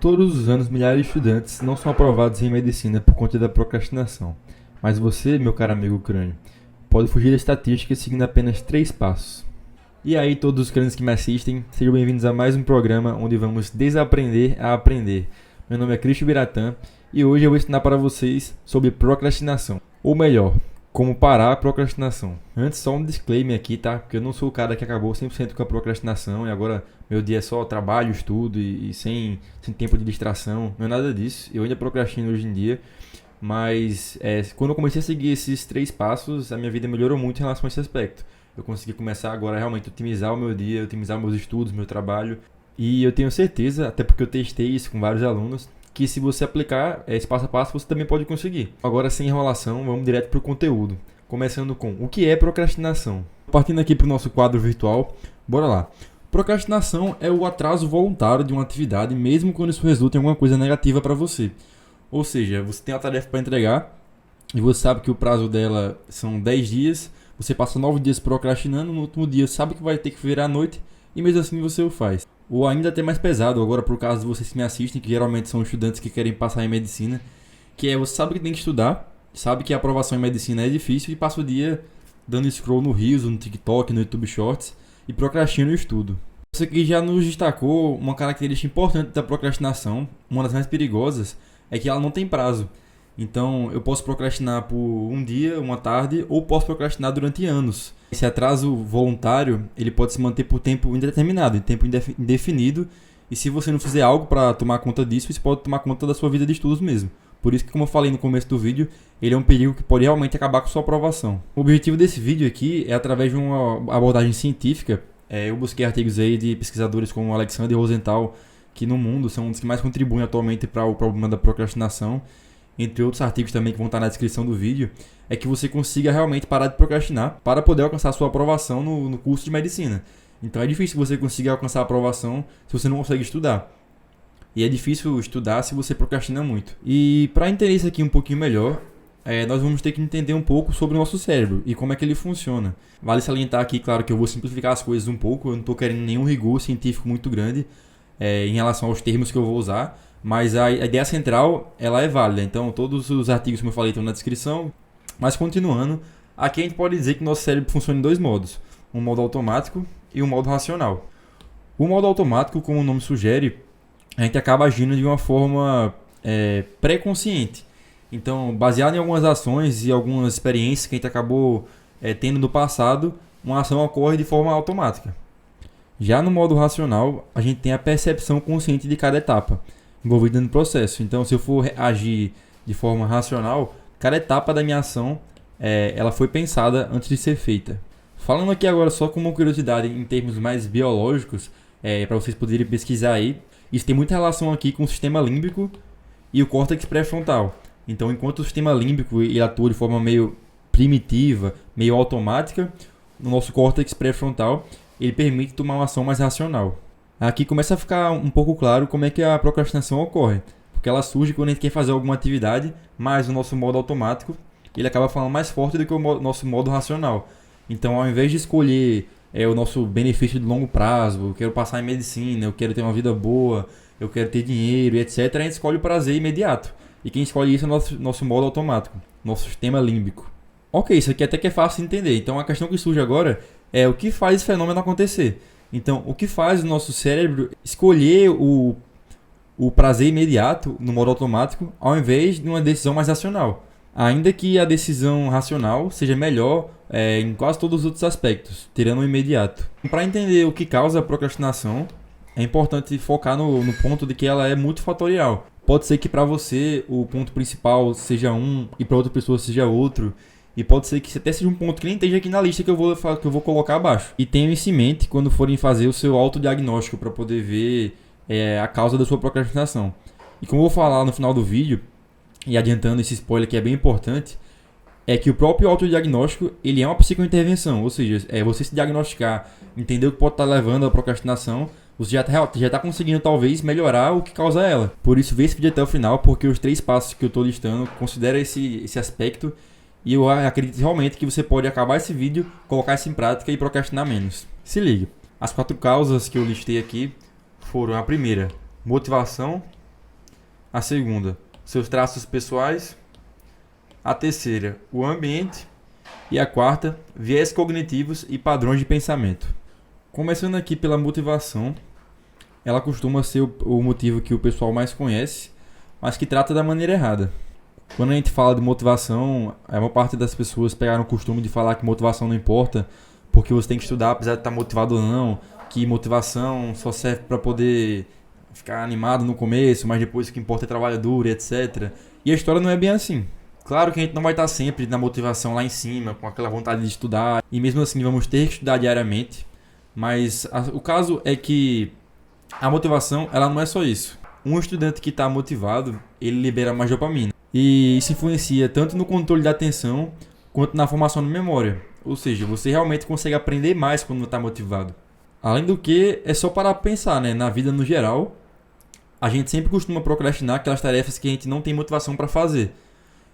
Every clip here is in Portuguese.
Todos os anos, milhares de estudantes não são aprovados em medicina por conta da procrastinação. Mas você, meu caro amigo crânio, pode fugir da estatística seguindo apenas 3 passos. E aí, todos os crânios que me assistem, sejam bem-vindos a mais um programa onde vamos desaprender a aprender. Meu nome é Cristian Biratã e hoje eu vou ensinar para vocês sobre procrastinação. Ou melhor, como parar a procrastinação. Antes, só um disclaimer aqui, tá? Porque eu não sou o cara que acabou 100% com a procrastinação e agora meu dia é só trabalho, estudo e sem tempo de distração. Não é nada disso. Eu ainda procrastino hoje em dia. Mas quando eu comecei a seguir esses 3 passos, a minha vida melhorou muito em relação a esse aspecto. Eu consegui começar agora a realmente otimizar o meu dia, otimizar meus estudos, meu trabalho. E eu tenho certeza, até porque eu testei isso com vários alunos, que se você aplicar esse passo a passo, você também pode conseguir. Agora, sem enrolação, vamos direto para o conteúdo. Começando com o que é procrastinação. Partindo aqui para o nosso quadro virtual, bora lá. Procrastinação é o atraso voluntário de uma atividade, mesmo quando isso resulta em alguma coisa negativa para você. Ou seja, você tem uma tarefa para entregar e você sabe que o prazo dela são 10 dias, você passa 9 dias procrastinando, no último dia sabe que vai ter que virar à noite e mesmo assim você o faz. Ou ainda até mais pesado, agora por caso de vocês que me assistem, que geralmente são estudantes que querem passar em medicina, que é você sabe que tem que estudar, sabe que a aprovação em medicina é difícil e passa o dia dando scroll no Reels, no TikTok, no YouTube Shorts e procrastina o estudo. Isso aqui já nos destacou uma característica importante da procrastinação, uma das mais perigosas, é que ela não tem prazo. Então eu posso procrastinar por um dia, uma tarde, ou posso procrastinar durante anos. Esse atraso voluntário ele pode se manter por tempo indeterminado, em tempo indefinido. E se você não fizer algo para tomar conta disso, isso pode tomar conta da sua vida de estudos mesmo. Por isso que, como eu falei no começo do vídeo, ele é um perigo que pode realmente acabar com sua aprovação. O objetivo desse vídeo aqui é, através de uma abordagem científica, eu busquei artigos aí de pesquisadores como Alexander Rosenthal, que no mundo são um dos que mais contribuem atualmente para o problema da procrastinação, entre outros artigos também que vão estar na descrição do vídeo, é que você consiga realmente parar de procrastinar para poder alcançar a sua aprovação no curso de medicina. Então é difícil você conseguir alcançar a aprovação se você não consegue estudar. E é difícil estudar se você procrastina muito. E para entender isso aqui um pouquinho melhor, nós vamos ter que entender um pouco sobre o nosso cérebro e como é que ele funciona. Vale salientar aqui, claro, que eu vou simplificar as coisas um pouco, eu não estou querendo nenhum rigor científico muito grande em relação aos termos que eu vou usar, mas a ideia central ela é válida. Então todos os artigos, como eu falei, estão na descrição. Mas continuando, aqui a gente pode dizer que o nosso cérebro funciona em 2 modos, um modo automático e um modo racional. O modo automático, como o nome sugere, a gente acaba agindo de uma forma pré-consciente. Então, baseado em algumas ações e algumas experiências que a gente acabou tendo no passado, uma ação ocorre de forma automática. Já no modo racional, a gente tem a percepção consciente de cada etapa envolvida no processo. Então, se eu for agir de forma racional, cada etapa da minha ação ela foi pensada antes de ser feita. Falando aqui agora só como curiosidade em termos mais biológicos, para vocês poderem pesquisar aí, isso tem muita relação aqui com o sistema límbico e o córtex pré-frontal. Então, enquanto o sistema límbico ele atua de forma meio primitiva, meio automática, no nosso córtex pré-frontal ele permite tomar uma ação mais racional. Aqui começa a ficar um pouco claro como é que a procrastinação ocorre, porque ela surge quando a gente quer fazer alguma atividade, mas o nosso modo automático ele acaba falando mais forte do que o nosso modo racional. Então, ao invés de escolher o nosso benefício de longo prazo, eu quero passar em medicina, eu quero ter uma vida boa, eu quero ter dinheiro, etc., a gente escolhe o prazer imediato. E quem escolhe isso é o nosso modo automático, nosso sistema límbico. Ok, isso aqui até que é fácil de entender. Então, a questão que surge agora é o que faz esse fenômeno acontecer. Então, o que faz o nosso cérebro escolher o prazer imediato no modo automático ao invés de uma decisão mais racional? Ainda que a decisão racional seja melhor em quase todos os outros aspectos, tirando o imediato. Para entender o que causa a procrastinação, é importante focar no ponto de que ela é multifatorial. Pode ser que para você o ponto principal seja um e para outra pessoa seja outro. E pode ser que até seja um ponto que nem esteja aqui na lista que eu vou colocar abaixo. E tenham isso em mente quando forem fazer o seu autodiagnóstico para poder ver a causa da sua procrastinação. E como eu vou falar no final do vídeo, e adiantando esse spoiler que é bem importante, é que o próprio autodiagnóstico ele é uma psicointervenção. Ou seja, você se diagnosticar, entender o que pode estar levando à procrastinação, você já está conseguindo talvez melhorar o que causa ela. Por isso, vê esse vídeo até o final, porque os 3 passos que eu estou listando, considera esse aspecto. E eu acredito realmente que você pode acabar esse vídeo, colocar isso em prática e procrastinar menos. Se liga, as 4 causas que eu listei aqui foram a primeira, motivação, A segunda, seus traços pessoais. A terceira, o ambiente. E a quarta, viés cognitivos e padrões de pensamento. Começando aqui pela motivação, ela costuma ser o motivo que o pessoal mais conhece, mas que trata da maneira errada. Quando a gente fala de motivação, a maior parte das pessoas pegaram o costume de falar que motivação não importa, porque você tem que estudar apesar de estar motivado ou não, que motivação só serve para poder ficar animado no começo, mas depois o que importa é trabalho duro, etc. E a história não é bem assim. Claro que a gente não vai estar sempre na motivação lá em cima, com aquela vontade de estudar, e mesmo assim vamos ter que estudar diariamente, mas o caso é que a motivação, ela não é só isso. Um estudante que está motivado, ele libera mais dopamina. E isso influencia tanto no controle da atenção, quanto na formação de memória. Ou seja, você realmente consegue aprender mais quando está motivado. Além do que, é só parar para pensar, né? Na vida no geral, a gente sempre costuma procrastinar aquelas tarefas que a gente não tem motivação para fazer.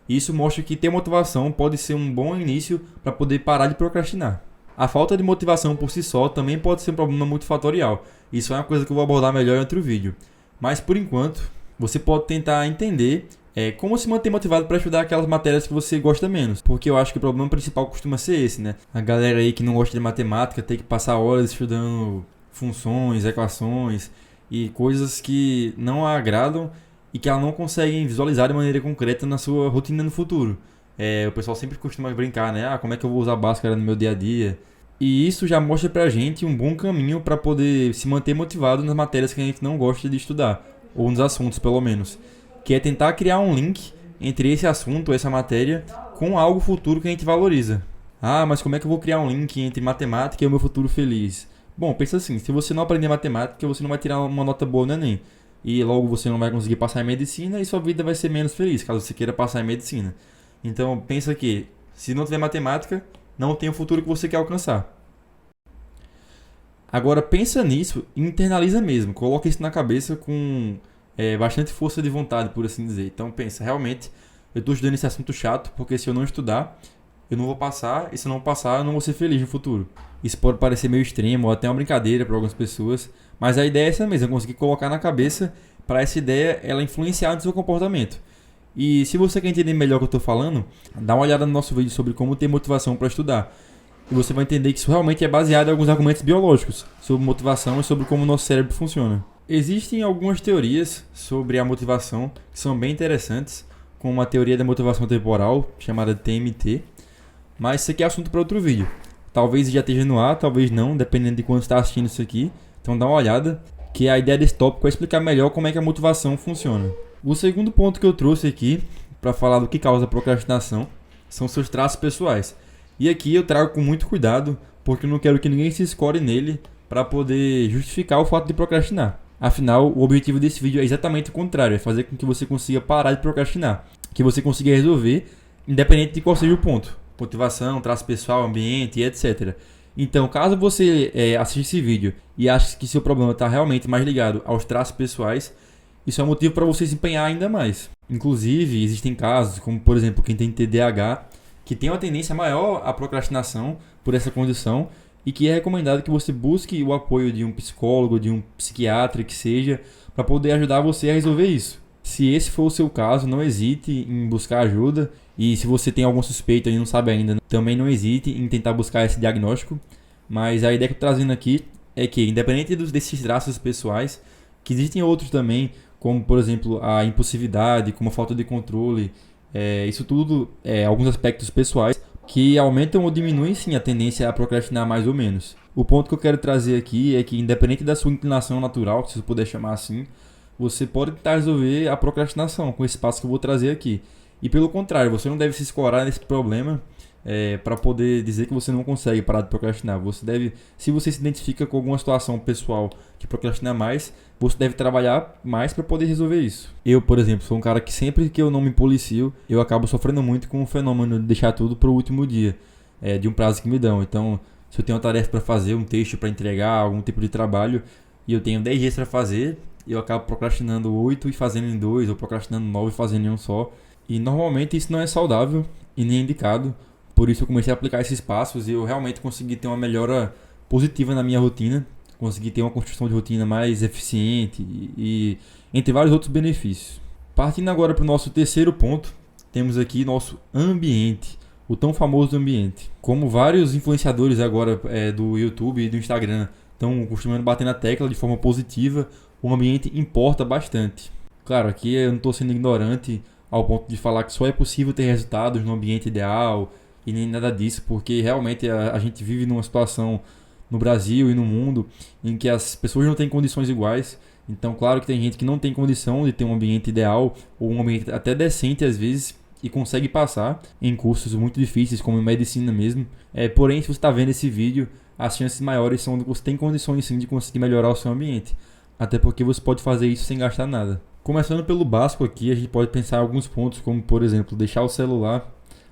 Isso mostra que ter motivação pode ser um bom início para poder parar de procrastinar. A falta de motivação por si só também pode ser um problema multifatorial. Isso é uma coisa que eu vou abordar melhor em outro vídeo. Mas por enquanto, você pode tentar entender como se manter motivado para estudar aquelas matérias que você gosta menos. Porque eu acho que o problema principal costuma ser esse, né? A galera aí que não gosta de matemática tem que passar horas estudando funções, equações e coisas que não a agradam e que ela não consegue visualizar de maneira concreta na sua rotina no futuro. O pessoal sempre costuma brincar, né? Como é que eu vou usar Bhaskara no meu dia a dia? E isso já mostra pra gente um bom caminho para poder se manter motivado nas matérias que a gente não gosta de estudar, ou nos assuntos pelo menos, que é tentar criar um link entre esse assunto, essa matéria, com algo futuro que a gente valoriza. Ah, mas como é que eu vou criar um link entre matemática e o meu futuro feliz? Bom, pensa assim, se você não aprender matemática, você não vai tirar uma nota boa no Enem. E logo você não vai conseguir passar em medicina e sua vida vai ser menos feliz, caso você queira passar em medicina. Então pensa que, se não tiver matemática, não tem o futuro que você quer alcançar. Agora pensa nisso e internaliza mesmo. Coloca isso na cabeça com bastante força de vontade, por assim dizer. Então pensa, realmente, eu estou estudando esse assunto chato, porque se eu não estudar, eu não vou passar, e se eu não passar, eu não vou ser feliz no futuro. Isso pode parecer meio extremo, ou até uma brincadeira para algumas pessoas, mas a ideia é essa mesmo, conseguir colocar na cabeça para essa ideia ela influenciar no seu comportamento. E se você quer entender melhor o que eu estou falando, dá uma olhada no nosso vídeo sobre como ter motivação para estudar. E você vai entender que isso realmente é baseado em alguns argumentos biológicos sobre motivação e sobre como o nosso cérebro funciona. Existem algumas teorias sobre a motivação que são bem interessantes, como a teoria da motivação temporal, chamada TMT, mas isso aqui é assunto para outro vídeo. Talvez já esteja no ar, talvez não, dependendo de quando está assistindo isso aqui. Então dá uma olhada, que a ideia desse tópico é explicar melhor como é que a motivação funciona. O segundo ponto que eu trouxe aqui, para falar do que causa procrastinação, são seus traços pessoais. E aqui eu trago com muito cuidado, porque eu não quero que ninguém se escore nele para poder justificar o fato de procrastinar. Afinal, o objetivo desse vídeo é exatamente o contrário, é fazer com que você consiga parar de procrastinar, que você consiga resolver, independente de qual seja o ponto. Motivação, traço pessoal, ambiente, etc. Então, caso você assista esse vídeo e ache que seu problema está realmente mais ligado aos traços pessoais, isso é um motivo para você se empenhar ainda mais. Inclusive, existem casos, como por exemplo, quem tem TDAH, que tem uma tendência maior à procrastinação por essa condição e que é recomendado que você busque o apoio de um psicólogo, de um psiquiatra, que seja, para poder ajudar você a resolver isso. Se esse for o seu caso, não hesite em buscar ajuda. E se você tem alguma suspeita e não sabe ainda, também não hesite em tentar buscar esse diagnóstico. Mas a ideia que eu estou trazendo aqui é que, independente desses traços pessoais, que existem outros também, como por exemplo a impulsividade, como a falta de controle, isso tudo alguns aspectos pessoais que aumentam ou diminuem sim a tendência a procrastinar mais ou menos. O ponto que eu quero trazer aqui é que, independente da sua inclinação natural, se você puder chamar assim, você pode tentar resolver a procrastinação com esse passo que eu vou trazer aqui. E pelo contrário, você não deve se escorar nesse problema para poder dizer que você não consegue parar de procrastinar. Você deve, se você se identifica com alguma situação pessoal que procrastina mais, você deve trabalhar mais para poder resolver isso. Eu, por exemplo, sou um cara que sempre que eu não me policio, eu acabo sofrendo muito com o fenômeno de deixar tudo para o último dia, de um prazo que me dão. Então, se eu tenho uma tarefa para fazer, um texto para entregar, algum tipo de trabalho, e eu tenho 10 dias para fazer, eu acabo procrastinando 8 e fazendo em 2, ou procrastinando 9 e fazendo em um só. E normalmente isso não é saudável e nem indicado. Por isso eu comecei a aplicar esses passos e eu realmente consegui ter uma melhora positiva na minha rotina. Consegui ter uma construção de rotina mais eficiente e entre vários outros benefícios. Partindo agora para o nosso terceiro ponto, temos aqui nosso ambiente, o tão famoso ambiente. Como vários influenciadores agora do YouTube e do Instagram estão costumando bater na tecla de forma positiva, o ambiente importa bastante. Claro, aqui eu não estou sendo ignorante ao ponto de falar que só é possível ter resultados no ambiente ideal e nem nada disso, porque realmente a gente vive numa situação no Brasil e no mundo em que as pessoas não têm condições iguais. Então, claro que tem gente que não tem condição de ter um ambiente ideal ou um ambiente até decente às vezes e consegue passar em cursos muito difíceis, como medicina mesmo. Porém, se você está vendo esse vídeo, as chances maiores são de que você tem condições sim de conseguir melhorar o seu ambiente. Até porque você pode fazer isso sem gastar nada. Começando pelo básico aqui, a gente pode pensar em alguns pontos, como por exemplo, deixar o celular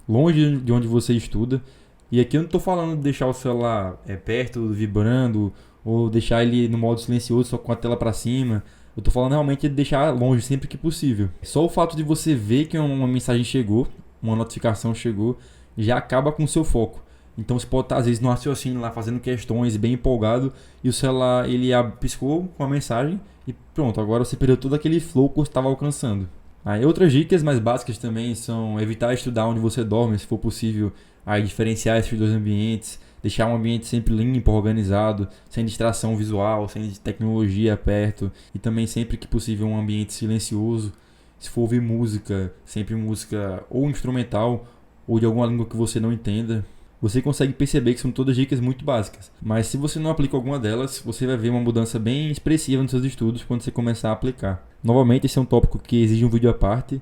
longe de onde você estuda. E aqui eu não estou falando de deixar o celular perto, vibrando, ou deixar ele no modo silencioso, só com a tela para cima. Eu estou falando realmente de deixar longe sempre que possível. Só o fato de você ver que uma mensagem chegou, uma notificação chegou, já acaba com o seu foco. Então você pode estar às vezes no raciocínio lá fazendo questões, bem empolgado, e o celular ele piscou com a mensagem e pronto, agora você perdeu todo aquele flow que você estava alcançando. Aí outras dicas mais básicas também são evitar estudar onde você dorme, se for possível, aí diferenciar esses dois ambientes, deixar um ambiente sempre limpo, organizado, sem distração visual, sem tecnologia perto e também sempre que possível um ambiente silencioso. Se for ouvir música, sempre música ou instrumental ou de alguma língua que você não entenda. Você consegue perceber que são todas dicas muito básicas, mas se você não aplica alguma delas, você vai ver uma mudança bem expressiva nos seus estudos quando você começar a aplicar. Novamente, esse é um tópico que exige um vídeo à parte,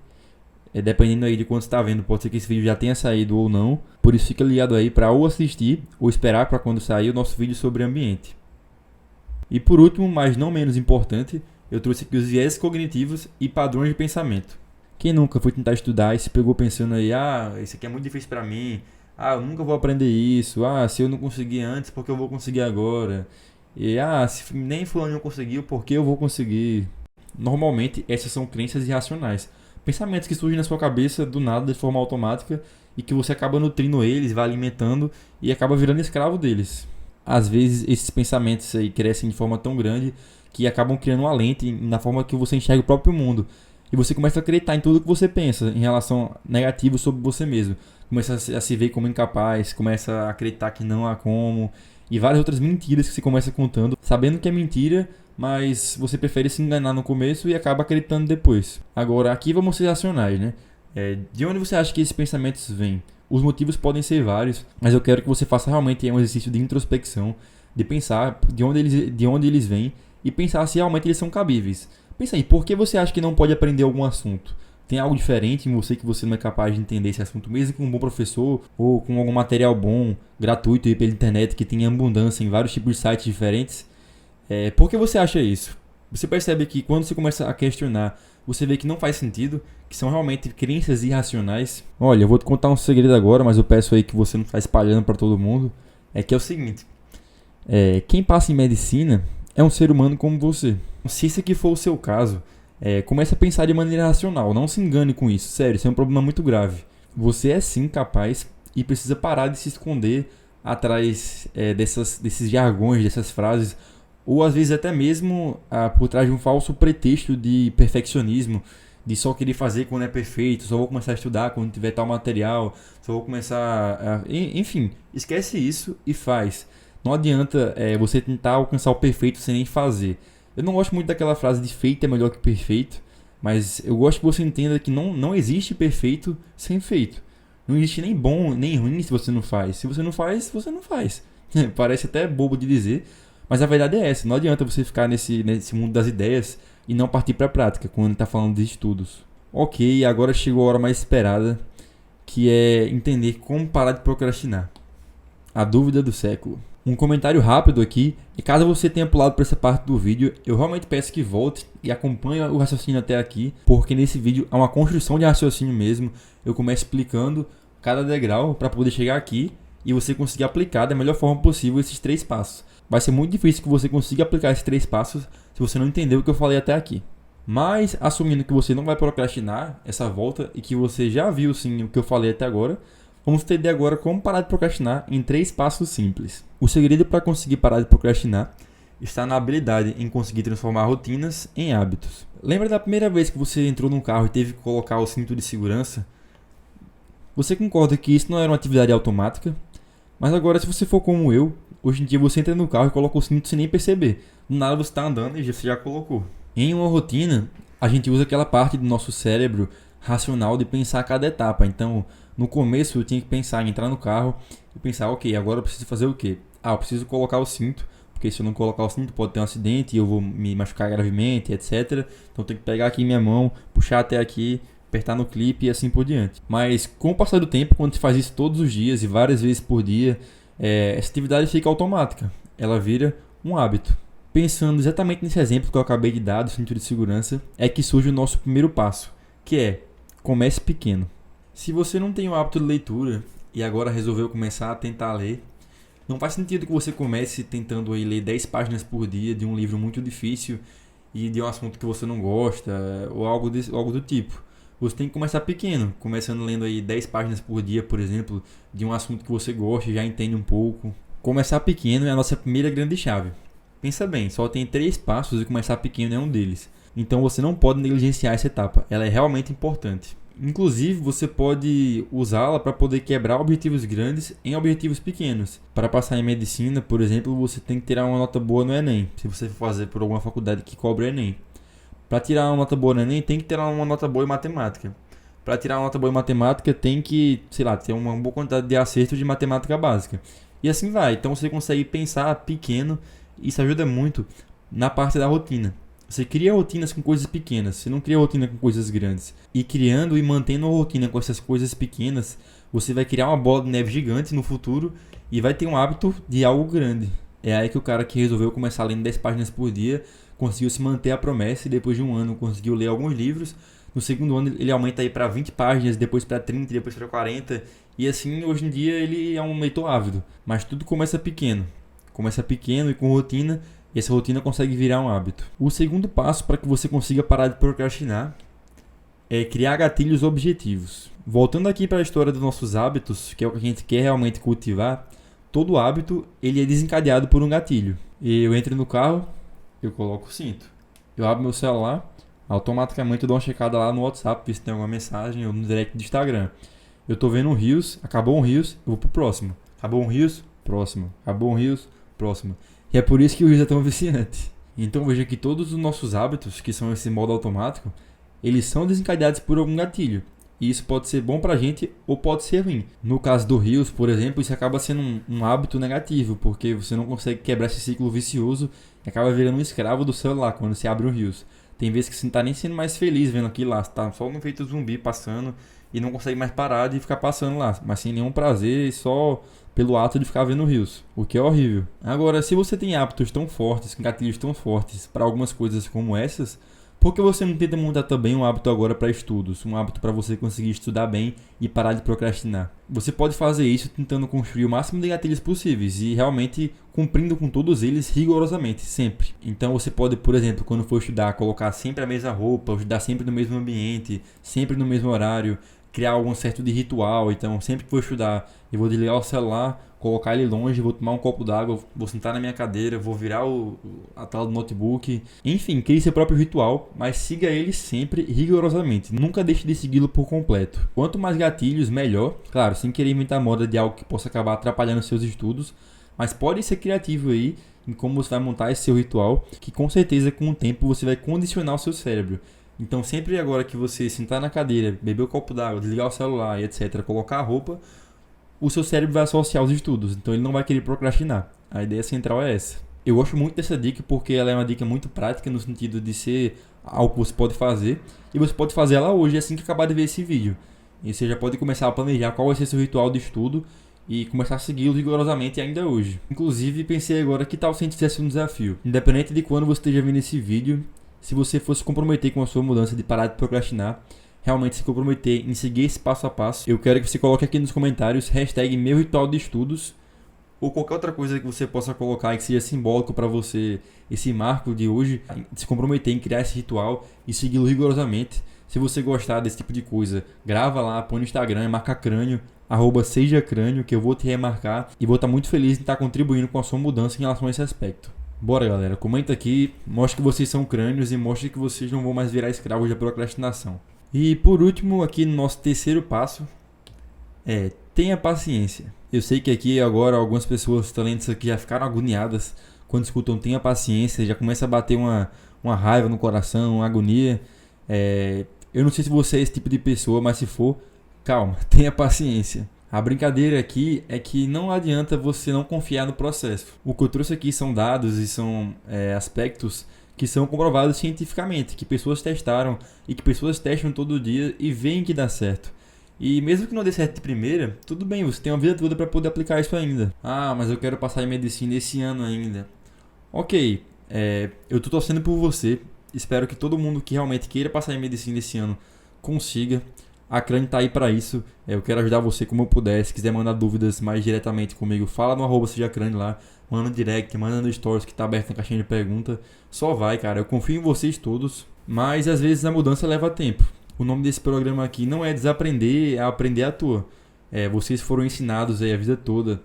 dependendo aí de quando você está vendo, pode ser que esse vídeo já tenha saído ou não, por isso fica ligado aí para ou assistir ou esperar para quando sair o nosso vídeo sobre ambiente. E por último, mas não menos importante, eu trouxe aqui os viés cognitivos e padrões de pensamento. Quem nunca foi tentar estudar e se pegou pensando aí, isso aqui é muito difícil para mim, eu nunca vou aprender isso, se eu não consegui antes, por que eu vou conseguir agora? E se nem fulano não conseguiu, por que eu vou conseguir? Normalmente essas são crenças irracionais, pensamentos que surgem na sua cabeça do nada de forma automática e que você acaba nutrindo eles, vai alimentando e acaba virando escravo deles. Às vezes esses pensamentos aí crescem de forma tão grande que acabam criando uma lente na forma que você enxerga o próprio mundo. E você começa a acreditar em tudo que você pensa em relação negativo sobre você mesmo. Começa a se ver como incapaz, começa a acreditar que não há como. E várias outras mentiras que você começa contando, sabendo que é mentira, mas você prefere se enganar no começo e acaba acreditando depois. Agora, aqui vamos ser racionais, né? De onde você acha que esses pensamentos vêm? Os motivos podem ser vários, mas eu quero que você faça realmente um exercício de introspecção, de pensar de onde eles vêm e pensar se realmente eles são cabíveis. Pensa aí, por que você acha que não pode aprender algum assunto? Tem algo diferente em você que você não é capaz de entender esse assunto, mesmo com um bom professor ou com algum material bom, gratuito aí pela internet, que tem abundância em vários tipos de sites diferentes? Por que você acha isso? Você percebe que quando você começa a questionar, você vê que não faz sentido, que são realmente crenças irracionais. Olha, eu vou te contar um segredo agora, mas eu peço aí que você não está espalhando para todo mundo. Que é o seguinte, quem passa em medicina é um ser humano como você. Se esse aqui for o seu caso, comece a pensar de maneira racional, não se engane com isso, sério, isso é um problema muito grave. Você é sim capaz e precisa parar de se esconder atrás desses jargões, dessas frases, ou às vezes até mesmo por trás de um falso pretexto de perfeccionismo, de só querer fazer quando é perfeito, só vou começar a estudar quando tiver tal material, só vou começar enfim, esquece isso e faz. Não adianta você tentar alcançar o perfeito sem nem fazer. Eu não gosto muito daquela frase de feito é melhor que perfeito, mas eu gosto que você entenda que não existe perfeito sem feito. Não existe nem bom nem ruim se você não faz. Se você não faz, você não faz. Parece até bobo de dizer, mas a verdade é essa. Não adianta você ficar nesse mundo das ideias e não partir para a prática quando está falando de estudos. Ok, agora chegou a hora mais esperada, que é entender como parar de procrastinar. A dúvida do século. Um comentário rápido aqui, e caso você tenha pulado para essa parte do vídeo, eu realmente peço que volte e acompanhe o raciocínio até aqui, porque nesse vídeo há uma construção de raciocínio mesmo. Eu começo explicando cada degrau para poder chegar aqui e você conseguir aplicar da melhor forma possível esses 3 passos. Vai ser muito difícil que você consiga aplicar esses 3 passos se você não entender o que eu falei até aqui. Mas, assumindo que você não vai procrastinar essa volta e que você já viu sim o que eu falei até agora, vamos entender agora como parar de procrastinar em 3 passos simples. O segredo para conseguir parar de procrastinar está na habilidade em conseguir transformar rotinas em hábitos. Lembra da primeira vez que você entrou num carro e teve que colocar o cinto de segurança? Você concorda que isso não era uma atividade automática? Mas agora, se você for como eu, hoje em dia você entra no carro e coloca o cinto sem nem perceber. Do nada você está andando e você já colocou. Em uma rotina, a gente usa aquela parte do nosso cérebro racional de pensar cada etapa. Então, no começo eu tinha que pensar em entrar no carro e pensar, ok, agora eu preciso fazer o quê? Eu preciso colocar o cinto, porque se eu não colocar o cinto pode ter um acidente e eu vou me machucar gravemente, etc. Então eu tenho que pegar aqui minha mão, puxar até aqui, apertar no clipe e assim por diante. Mas com o passar do tempo, quando você faz isso todos os dias e várias vezes por dia, essa atividade fica automática. Ela vira um hábito. Pensando exatamente nesse exemplo que eu acabei de dar do cinto de segurança, é que surge o nosso primeiro passo, que é comece pequeno. Se você não tem o hábito de leitura e agora resolveu começar a tentar ler, não faz sentido que você comece tentando aí ler 10 páginas por dia de um livro muito difícil e de um assunto que você não gosta ou algo do tipo. Você tem que começar pequeno, começando lendo aí 10 páginas por dia, por exemplo, de um assunto que você gosta e já entende um pouco. Começar pequeno é a nossa primeira grande chave. Pensa bem, só tem 3 passos e começar pequeno é um deles. Então você não pode negligenciar essa etapa, ela é realmente importante. Inclusive, você pode usá-la para poder quebrar objetivos grandes em objetivos pequenos. Para passar em medicina, por exemplo, você tem que tirar uma nota boa no Enem, se você for fazer por alguma faculdade que cobra o Enem. Para tirar uma nota boa no Enem, tem que tirar uma nota boa em matemática. Para tirar uma nota boa em matemática, tem que, ter uma boa quantidade de acertos de matemática básica. E assim vai. Então você consegue pensar pequeno. Isso ajuda muito na parte da rotina. Você cria rotinas com coisas pequenas, você não cria rotina com coisas grandes. E criando e mantendo a rotina com essas coisas pequenas, você vai criar uma bola de neve gigante no futuro e vai ter um hábito de algo grande. É aí que o cara que resolveu começar lendo 10 páginas por dia conseguiu se manter a promessa e depois de um ano conseguiu ler alguns livros. No segundo ano ele aumenta aí para 20 páginas, depois para 30, depois para 40. E assim, hoje em dia ele é um leitor ávido. Mas tudo começa pequeno. Começa pequeno e com rotina. E essa rotina consegue virar um hábito. O segundo passo para que você consiga parar de procrastinar é criar gatilhos objetivos. Voltando aqui para a história dos nossos hábitos, que é o que a gente quer realmente cultivar, todo hábito ele é desencadeado por um gatilho. Eu entro no carro, eu coloco o cinto. Eu abro meu celular, automaticamente eu dou uma checada lá no WhatsApp, ver se tem alguma mensagem, ou no direct do Instagram. Eu tô vendo um Reels, acabou um Reels, eu vou pro próximo. Acabou um Reels, próximo. Acabou um Reels, próximo. E é por isso que o Reels é tão viciante. Então veja que todos os nossos hábitos, que são esse modo automático, eles são desencadeados por algum gatilho. E isso pode ser bom pra gente ou pode ser ruim. No caso do Reels, por exemplo, isso acaba sendo um hábito negativo, porque você não consegue quebrar esse ciclo vicioso e acaba virando um escravo do celular quando você abre o Reels. Tem vezes que você não tá nem sendo mais feliz vendo aquilo lá, você tá só no efeito zumbi passando e não consegue mais parar de ficar passando lá, mas sem nenhum prazer, só pelo ato de ficar vendo Reels, o que é horrível. Agora, se você tem hábitos tão fortes, gatilhos tão fortes para algumas coisas como essas, por que você não tenta montar também um hábito agora para estudos? Um hábito para você conseguir estudar bem e parar de procrastinar. Você pode fazer isso tentando construir o máximo de gatilhos possíveis e realmente cumprindo com todos eles rigorosamente, sempre. Então você pode, por exemplo, quando for estudar, colocar sempre a mesma roupa, estudar sempre no mesmo ambiente, sempre no mesmo horário, criar algum certo de ritual. Então sempre que for estudar, eu vou desligar o celular, colocar ele longe, vou tomar um copo d'água, vou sentar na minha cadeira, vou virar a tela do notebook. Enfim, crie seu próprio ritual, mas siga ele sempre rigorosamente. Nunca deixe de segui-lo por completo. Quanto mais gatilhos, melhor. Claro, sem querer inventar moda de algo que possa acabar atrapalhando seus estudos, mas pode ser criativo aí em como você vai montar esse seu ritual, que com certeza com o tempo você vai condicionar o seu cérebro. Então sempre agora que você sentar na cadeira, beber o copo d'água, desligar o celular e etc, colocar a roupa, o seu cérebro vai associar os estudos, então ele não vai querer procrastinar. A ideia central é essa. Eu gosto muito dessa dica porque ela é uma dica muito prática no sentido de ser algo que você pode fazer e você pode fazer ela hoje assim que acabar de ver esse vídeo. E você já pode começar a planejar qual vai ser seu ritual de estudo e começar a segui-lo rigorosamente ainda hoje. Inclusive pensei agora, que tal se a gente fizesse um desafio? Independente de quando você esteja vendo esse vídeo, se você fosse comprometer com a sua mudança de parar de procrastinar, realmente se comprometer em seguir esse passo a passo, eu quero que você coloque aqui nos comentários hashtag meu ritual de estudos ou qualquer outra coisa que você possa colocar e que seja simbólico para você, esse marco de hoje, se comprometer em criar esse ritual e segui-lo rigorosamente. Se você gostar desse tipo de coisa, grava lá, põe no Instagram, marca crânio, @sejacrânio, que eu vou te remarcar e vou estar muito feliz em estar contribuindo com a sua mudança em relação a esse aspecto. Bora, galera, comenta aqui, mostra que vocês são crânios e mostra que vocês não vão mais virar escravos da procrastinação. E por último, aqui no nosso terceiro passo, tenha paciência. Eu sei que aqui agora algumas pessoas estão lendo isso aqui já ficaram agoniadas quando escutam tenha paciência, já começa a bater uma raiva no coração, uma agonia. Eu não sei se você é esse tipo de pessoa, mas se for, calma, tenha paciência. A brincadeira aqui é que não adianta você não confiar no processo. O que eu trouxe aqui são dados e são aspectos que são comprovados cientificamente, que pessoas testaram e que pessoas testam todo dia e veem que dá certo. E mesmo que não dê certo de primeira, tudo bem, você tem uma vida toda para poder aplicar isso ainda. Ah, mas eu quero passar em medicina esse ano ainda. Ok, eu tô torcendo por você. Espero que todo mundo que realmente queira passar em medicina esse ano consiga. A Crane tá aí para isso. Eu quero ajudar você como eu puder. Se quiser mandar dúvidas mais diretamente comigo, fala no @sejacrane lá. Manda no direct, manda no stories que tá aberto na caixinha de pergunta. Só vai, cara. Eu confio em vocês todos. Mas às vezes a mudança leva tempo. O nome desse programa aqui não é desaprender, é aprender à toa. Vocês foram ensinados aí a vida toda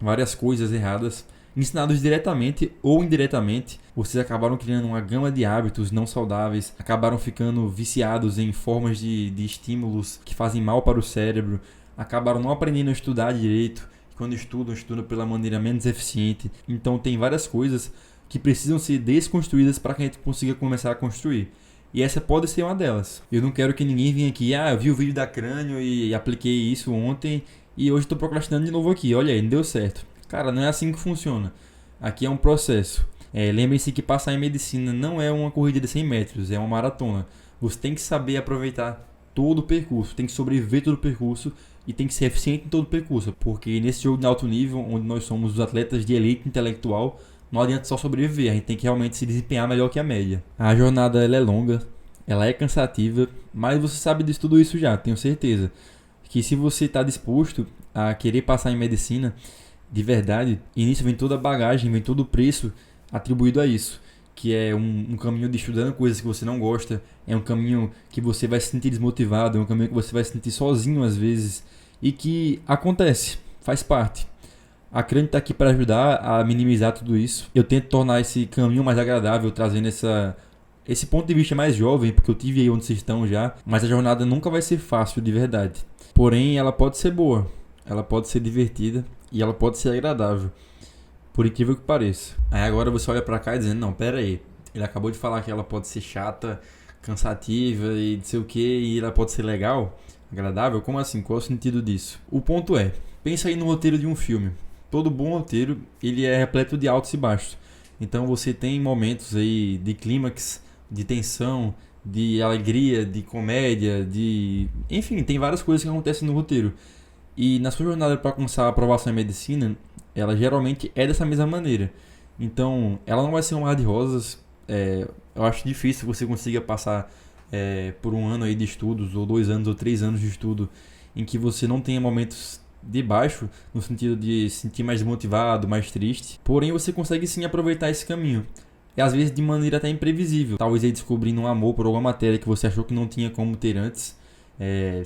várias coisas erradas, ensinados diretamente ou indiretamente. Vocês acabaram criando uma gama de hábitos não saudáveis, acabaram ficando viciados em formas de estímulos que fazem mal para o cérebro, acabaram não aprendendo a estudar direito. Quando estudam pela maneira menos eficiente. Então tem várias coisas que precisam ser desconstruídas para que a gente consiga começar a construir. E essa pode ser uma delas. Eu não quero que ninguém venha aqui, eu vi o vídeo da Crânio e apliquei isso ontem e hoje estou procrastinando de novo aqui. Olha aí, não deu certo. Cara, não é assim que funciona. Aqui é um processo. Lembrem-se que passar em medicina não é uma corrida de 100 metros, é uma maratona. Você tem que saber aproveitar todo o percurso, tem que sobreviver todo o percurso e tem que ser eficiente em todo o percurso. Porque nesse jogo de alto nível, onde nós somos os atletas de elite intelectual, não adianta só sobreviver, a gente tem que realmente se desempenhar melhor que a média. A jornada ela é longa, ela é cansativa, mas você sabe de tudo isso já, tenho certeza. Que se você está disposto a querer passar em medicina, de verdade, e nisso vem toda a bagagem, vem todo o preço atribuído a isso. Que é um caminho de estudando coisas que você não gosta, é um caminho que você vai se sentir desmotivado, é um caminho que você vai se sentir sozinho às vezes, e que acontece, faz parte. A Crane está aqui para ajudar a minimizar tudo isso. Eu tento tornar esse caminho mais agradável, trazendo esse ponto de vista mais jovem, porque eu tive aí onde vocês estão já, mas a jornada nunca vai ser fácil de verdade. Porém, ela pode ser boa, ela pode ser divertida e ela pode ser agradável, por incrível que pareça. Aí agora você olha para cá e dizendo, não, pera aí, ele acabou de falar que ela pode ser chata, cansativa e não sei o que, e ela pode ser legal, agradável? Como assim? Qual é o sentido disso? O ponto é, pensa aí no roteiro de um filme. Todo bom roteiro, ele é repleto de altos e baixos. Então você tem momentos aí de clímax, de tensão, de alegria, de comédia, enfim, tem várias coisas que acontecem no roteiro. E na sua jornada para alcançar a aprovação em medicina, ela geralmente é dessa mesma maneira. Então, ela não vai ser um mar de rosas. Eu acho difícil você consiga passar por um ano aí de estudos, ou 2 anos, ou 3 anos de estudo, em que você não tenha momentos de baixo, no sentido de se sentir mais desmotivado, mais triste. Porém, você consegue sim aproveitar esse caminho. E às vezes de maneira até imprevisível. Talvez aí descobrindo um amor por alguma matéria que você achou que não tinha como ter antes.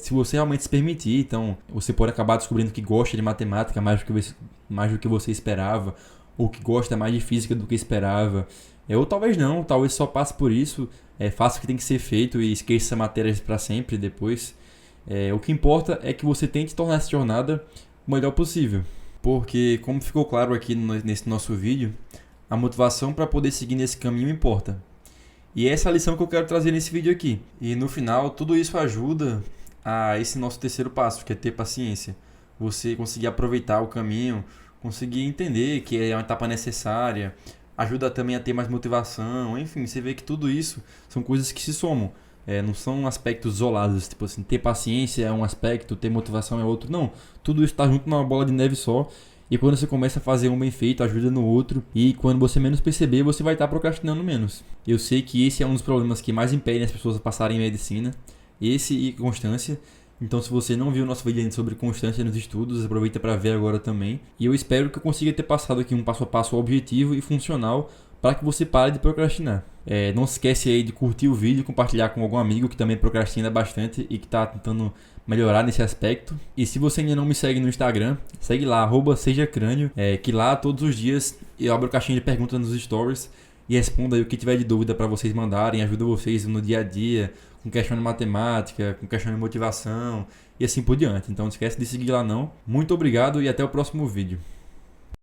Se você realmente se permitir, então você pode acabar descobrindo que gosta de matemática mais do que você esperava, ou que gosta mais de física do que esperava. Ou talvez não, talvez só passe por isso, faça o que tem que ser feito e esqueça matérias para sempre depois. O que importa é que você tente tornar essa jornada o melhor possível. Porque, como ficou claro aqui nesse nosso vídeo, a motivação para poder seguir nesse caminho importa. E essa é a lição que eu quero trazer nesse vídeo aqui. E no final, tudo isso ajuda a esse nosso terceiro passo, que é ter paciência. Você conseguir aproveitar o caminho, conseguir entender que é uma etapa necessária, ajuda também a ter mais motivação. Enfim, você vê que tudo isso são coisas que se somam. Não são aspectos isolados, tipo assim, ter paciência é um aspecto, ter motivação é outro. Não, tudo isso está junto numa bola de neve só. E quando você começa a fazer um bem feito, ajuda no outro. E quando você menos perceber, você vai estar procrastinando menos. Eu sei que esse é um dos problemas que mais impedem as pessoas a passarem em medicina. Esse e constância. Então, se você não viu o nosso vídeo sobre constância nos estudos, aproveita para ver agora também. E eu espero que eu consiga ter passado aqui um passo a passo objetivo e funcional para que você pare de procrastinar. Não se esquece aí de curtir o vídeo, compartilhar com algum amigo que também procrastina bastante e que está tentando melhorar nesse aspecto. E se você ainda não me segue no Instagram, segue lá, @sejacrânio, que lá todos os dias eu abro caixinha de perguntas nos stories e respondo aí o que tiver de dúvida para vocês mandarem, ajuda vocês no dia a dia, com questão de matemática, com questão de motivação e assim por diante. Então não esquece de seguir lá não. Muito obrigado e até o próximo vídeo.